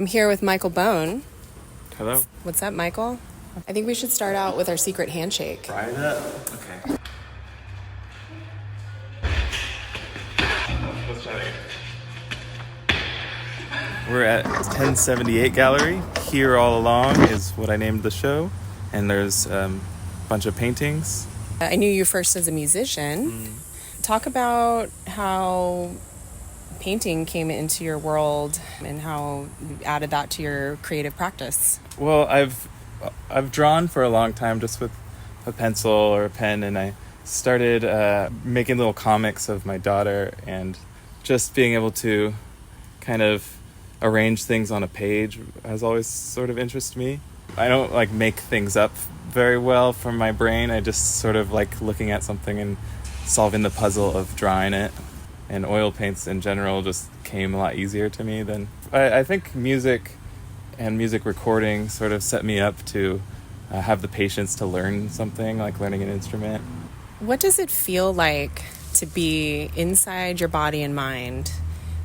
I'm here with Michael Bone. Hello. What's up, Michael? I think we should start out with our secret handshake. Try that? Okay. Let's try it. We're at 1078 Gallery. Here all along is what I named the show. And there's a bunch of paintings. I knew you first as a musician. Talk about how painting came into your world and how you added that to your creative practice. Well, I've drawn for a long time just with a pencil or a pen, and I started making little comics of my daughter, and just being able to kind of arrange things on a page has always sort of interested me. I don't make things up very well from my brain. I just sort of like looking at something and solving the puzzle of drawing it. And oil paints in general just came a lot easier to me than... I think music and music recording sort of set me up to have the patience to learn something, like learning an instrument. What does it feel like to be inside your body and mind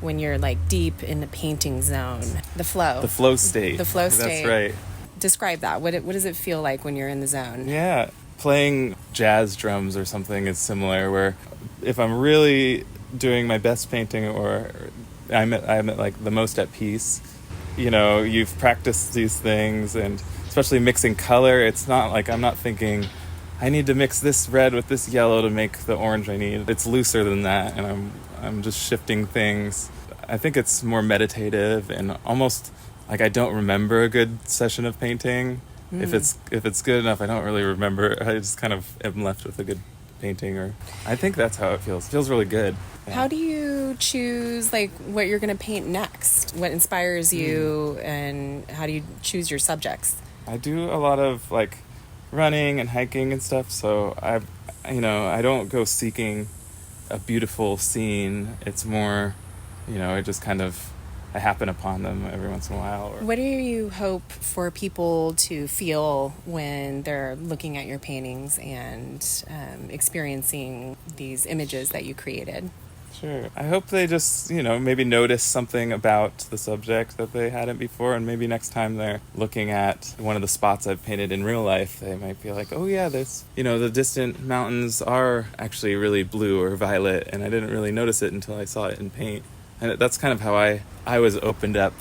when you're deep in the painting zone? The flow. The flow state. The flow state. That's right. Describe that. What does it feel like when you're in the zone? Yeah. Playing jazz drums or something is similar, where if I'm really doing my best painting, or I'm at the most at peace, you've practiced these things, and especially mixing color, it's not like I'm not thinking I need to mix this red with this yellow to make the orange I need. It's looser than that, and I'm just shifting things. I think it's more meditative, and almost like I don't remember a good session of painting. If it's good enough, I don't really remember. I just kind of am left with a good painting, or I think that's how it feels. It feels really good. Yeah. How do you choose what you're going to paint next? What inspires you, and how do you choose your subjects? I do a lot of running and hiking and stuff, so I don't go seeking a beautiful scene. It's more, it just kind of, I happen upon them every once in a while. What do you hope for people to feel when they're looking at your paintings and experiencing these images that you created? Sure. I hope they just, maybe notice something about the subject that they hadn't before, and maybe next time they're looking at one of the spots I've painted in real life, they might be like, oh yeah, this, the distant mountains are actually really blue or violet, and I didn't really notice it until I saw it in paint. And that's kind of how I was opened up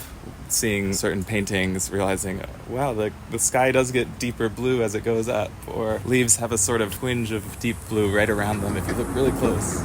seeing certain paintings, realizing, wow, the sky does get deeper blue as it goes up, or leaves have a sort of twinge of deep blue right around them if you look really close.